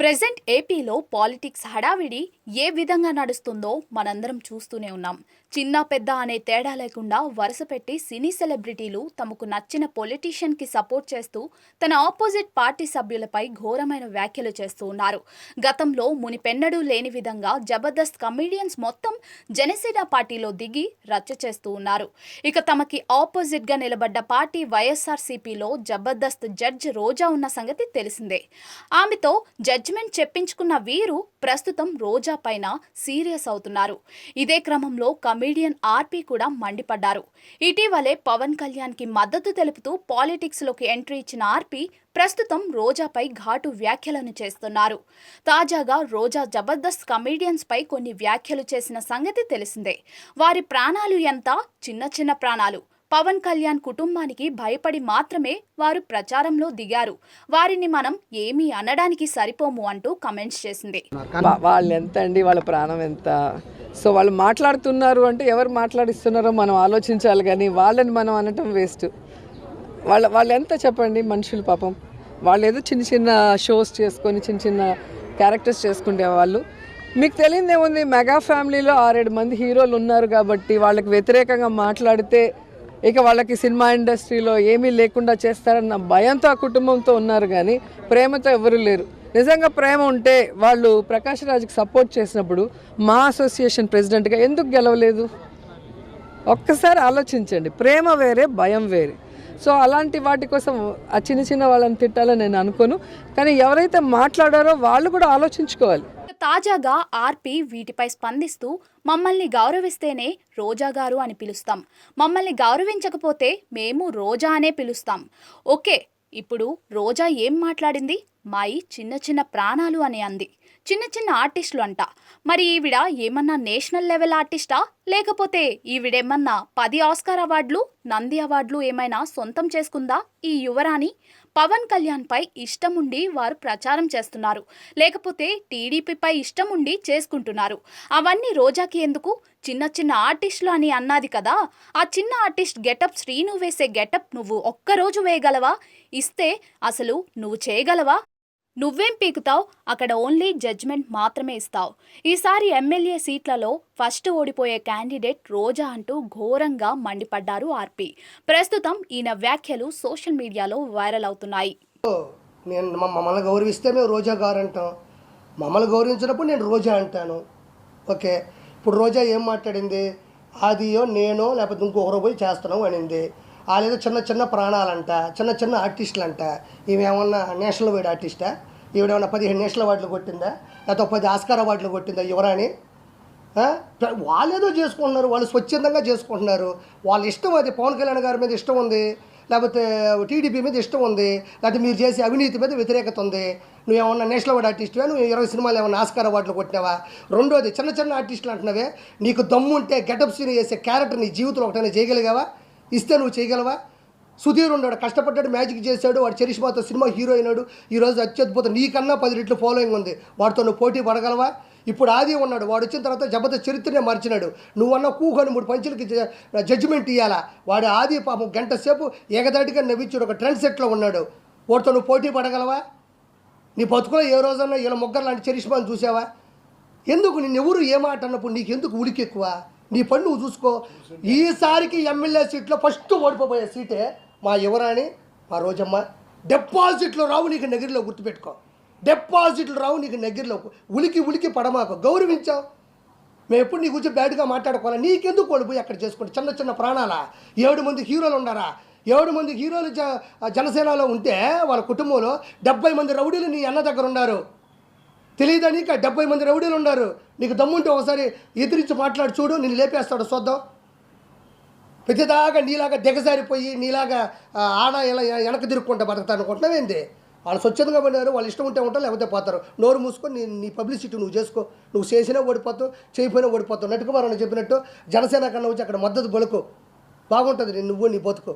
Present ఏపీలో politics హడావిడి ఏ విధంగా నడుస్తుందో మనందరం చూస్తూనే ఉన్నాం. చిన్న పెద్ద అనే తేడా లేకుండా వరుసపెట్టి సినీ సెలబ్రిటీలు తమకు నచ్చిన పొలిటీషియన్ కి సపోర్ట్ చేస్తూ తన ఆపోజిట్ పార్టీ సభ్యులపై ఘోరమైన వ్యాఖ్యలు చేస్తూ ఉన్నారు. గతంలో మునిపెన్నడూ లేని విధంగా జబర్దస్త్ కమెడియన్స్ మొత్తం జనసేన పార్టీలో దిగి రచ్చ చేస్తూ ఉన్నారు. ఇక తమకి ఆపోజిట్ గా నిలబడ్డ పార్టీ వైఎస్ఆర్సీపీలో జబర్దస్త్ జడ్జ్ రోజా ఉన్న సంగతి తెలిసిందే. ఆమెతో జడ్జిమెంట్ చెప్పించుకున్న వీరు ప్రస్తుతం రోజా పైన సీరియస్ అవుతున్నారు. ఇదే క్రమంలో కమెడియన్ ఆర్పీ కూడా మండిపడ్డారు. ఇటీవలే పవన్ కళ్యాణ్ కి మద్దతు తెలుపుతూ పాలిటిక్స్ లోకి ఎంట్రీ ఇచ్చిన ఆర్పీ ప్రస్తుతం రోజాపై ఘాటు వ్యాఖ్యలను చేస్తున్నారు. తాజాగా రోజా జబర్దస్త్ కమెడియన్స్ పై కొన్ని వ్యాఖ్యలు చేసిన సంగతి తెలిసిందే. వారి ప్రాణాలు ఎంత చిన్న చిన్న ప్రాణాలు. పవన్ కళ్యాణ్ కుటుంబానికి భయపడి మాత్రమే వారు ప్రచారంలో దిగారు. వారిని మనం ఏమీ అనడానికి సరిపోము అంటూ కమెంట్స్ చేసింది. వాళ్ళు ఎంత అండి, వాళ్ళ ప్రాణం ఎంత? సో వాళ్ళు మాట్లాడుతున్నారు అంటే ఎవరు మాట్లాడిస్తున్నారో మనం ఆలోచించాలి, కానీ వాళ్ళని మనం అనటం వేస్ట్. వాళ్ళు ఎంత చెప్పండి, మనుషులు పాపం. వాళ్ళు ఏదో చిన్న చిన్న షోస్ చేసుకొని చిన్న చిన్న క్యారెక్టర్స్ చేసుకుంటే వాళ్ళు. మీకు తెలియదేముంది, మెగా ఫ్యామిలీలో 6-7 మంది హీరోలు ఉన్నారు కాబట్టి వాళ్ళకి వ్యతిరేకంగా మాట్లాడితే ఇక వాళ్ళకి సినిమా ఇండస్ట్రీలో ఏమీ లేకుండా చేస్తారన్న భయంతో ఆ కుటుంబంతో ఉన్నారు, కానీ ప్రేమతో ఎవరు లేరు. నిజంగా ప్రేమ ఉంటే వాళ్ళు ప్రకాష్ రాజ్కి సపోర్ట్ చేసినప్పుడు మా అసోసియేషన్ ప్రెసిడెంట్గా ఎందుకు గెలవలేదు? ఒక్కసారి ఆలోచించండి. ప్రేమ వేరే, భయం వేరే. సో అలాంటి వాటి కోసం ఆ చిన్న చిన్న వాళ్ళని తిట్టాలని నేను అనుకోను, కానీ ఎవరైతే మాట్లాడారో వాళ్ళు కూడా ఆలోచించుకోవాలి. తాజాగా ఆర్పీ వీటిపై స్పందిస్తూ మమ్మల్ని గౌరవిస్తేనే రోజా గారు అని పిలుస్తాం, మమ్మల్ని గౌరవించకపోతే మేము రోజా అనే పిలుస్తాం. ఓకే, ఇప్పుడు రోజా ఏం మాట్లాడింది? మాయి చిన్న చిన్న ప్రాణాలు అని అంది. చిన్న చిన్న ఆర్టిస్టులు అంట. మరి ఈవిడ ఏమన్నా నేషనల్ లెవెల్ ఆర్టిస్టా, లేకపోతే ఈవిడేమన్నా 10 ఆస్కార్ అవార్డులు, నంది అవార్డులు ఏమైనా సొంతం చేసుకుందా ఈ యువరాణి? పవన్ కళ్యాణ్ పై ఇష్టం ఉండి వారు ప్రచారం చేస్తున్నారు, లేకపోతే టీడీపీపై ఇష్టం ఉండి చేసుకుంటున్నారు. అవన్నీ రోజాకి ఎందుకు? చిన్న చిన్న ఆర్టిస్టులు అని అన్నది కదా. ఆ చిన్న ఆర్టిస్ట్ గెటప్ శ్రీను వేసే గెటప్ నువ్వు ఒక్కరోజు వేయగలవా? ఇస్తే అసలు నువ్వు చేయగలవా? నువ్వేం పీకుతావు? అక్కడ ఓన్లీ జడ్జ్మెంట్ మాత్రమే ఇస్తావు. ఈసారి ఎమ్మెల్యే సీట్లలో ఫస్ట్ ఓడిపోయే క్యాండిడేట్ రోజా అంటూ ఘోరంగా మండిపడ్డారు ఆర్పీ. ప్రస్తుతం ఈయన వ్యాఖ్యలు సోషల్ మీడియాలో వైరల్ అవుతున్నాయి. నేను మమ్మల్ని గౌరవిస్తే మేము రోజా గారు అంటాం, మమ్మల్ని గౌరవించినప్పుడు నేను రోజా అంటాను. ఓకే, ఇప్పుడు రోజా ఏం మాట్లాడింది? ఆదియో నేనో లేకపోతే ఇంకొకరు పోయి చేస్తున్నాం అనింది. వాళ్ళేదో చిన్న చిన్న ప్రాణాలంట, చిన్న చిన్న ఆర్టిస్టులు అంట. ఈమెమన్నా నేషనల్ వైడ్ ఆర్టిస్టా? ఈవిడేమన్నా 15 నేషనల్ అవార్డులు కొట్టిందా, లేకపోతే 10 ఆస్కార్ అవార్డులు కొట్టిందా యువరాణి? వాళ్ళు ఏదో చేసుకుంటున్నారు, వాళ్ళు స్వచ్ఛందంగా చేసుకుంటున్నారు. వాళ్ళ ఇష్టం అది. పవన్ కళ్యాణ్ గారి మీద ఇష్టం ఉంది, లేకపోతే టీడీపీ మీద ఇష్టం ఉంది, లేకపోతే మీరు చేసే అవినీతి మీద వ్యతిరేకత ఉంది. నువ్వేమన్నా నేషనల్ అవార్డు ఆర్టిస్టువా? నువ్వు 20 సినిమాలు ఏమన్నా ఆస్కార్ అవార్డులు కొట్టినావా? రెండోది, చిన్న చిన్న ఆర్టిస్టులు అంటున్నావే. నీకు దమ్ము ఉంటే గెటప్ సీన్ చేసే క్యారెక్టర్ నీ జీవితంలో ఒకటైనా చేయగలిగావా? ఇస్తే నువ్వు చేయగలవా? సుధీర్ ఉన్నాడు, కష్టపడ్డాడు, మ్యాజిక్ చేశాడు, వాడు చరిష్మాతో సినిమా హీరో అయినాడు. ఈరోజు అత్యద్భుతం, నీకన్నా 10 రెట్లు ఫాలోయింగ్ ఉంది. వాడితో నువ్వు పోటీ పడగలవా? ఇప్పుడు ఆది ఉన్నాడు, వాడు వచ్చిన తర్వాత జబర్దస్త్ చరిత్రనే మార్చినాడు. నువ్వన్నా కూకొని 3 పంచులకి జడ్జిమెంట్ ఇవ్వాలా? వాడు ఆది పాపం గంట సేపు ఏకదాటిగా నవ్వించాడు, ఒక ట్రెండ్ సెట్లో ఉన్నాడు. వాడితో నువ్వు పోటీ పడగలవా? నీ బతుకులో ఏ రోజన్నా ఇలా మొగ్గర్ లాంటి చరిష్మాను చూసావా? ఎందుకు నిన్నెవరు ఏమాట అన్నప్పుడు నీకెందుకు ఉడికి ఎక్కువ? నీ పని నువ్వు చూసుకో. ఈసారికి ఎమ్మెల్యే సీట్లో ఫస్ట్ ఓడిపోయే సీటే మా యువరాణి, మా రోజమ్మ. డిపాజిట్లు రావు నీకు నగిరిలో, గుర్తుపెట్టుకో. డిపాజిట్లు రావు నీకు నగిరిలో. ఉలికి పడమాకు. గౌరవించావు. మేము ఎప్పుడు నీ గురించి బ్యాడ్గా మాట్లాడుకోవాలి. నీకెందుకు ఓడిపోయి అక్కడ చేసుకుంటే చిన్న చిన్న ప్రాణాలా? 7 మంది హీరోలు ఉన్నారా? 7 మంది హీరోలు జనసేనలో ఉంటే వాళ్ళ కుటుంబంలో 70 మంది రౌడీలు నీ అన్న దగ్గర ఉన్నారు. తెలియదా నీకు? 70 మంది రౌడీలు ఉన్నారు. నీకు దమ్ముంటే ఒకసారి ఎదిరించి మాట్లాడి చూడు, నేను లేపేస్తాడు చూద్దాం. ప్రతిదాకా నీలాగా దిగజారిపోయి నీలాగా ఆడ ఇలా వెనక తిరుక్కుంటా బతుకుతాను అనుకుంటున్నావేంది? వాళ్ళు స్వచ్ఛందంగా పడినారు, వాళ్ళు ఇష్టం ఉంటే ఉంటారు, లేకపోతే పోతారు. నోరు మూసుకొని నీ పబ్లిసిటీ నువ్వు చేసుకో. నువ్వు చేసినా ఓడిపోతావు, చేయకపోయినా ఓడిపోతావు. నటుకుమారని చెప్పినట్టు జనసేన కన్నా వచ్చి అక్కడ మద్దతు బలుకు. బాగుంటుంది నువ్వు నీ బతుకు.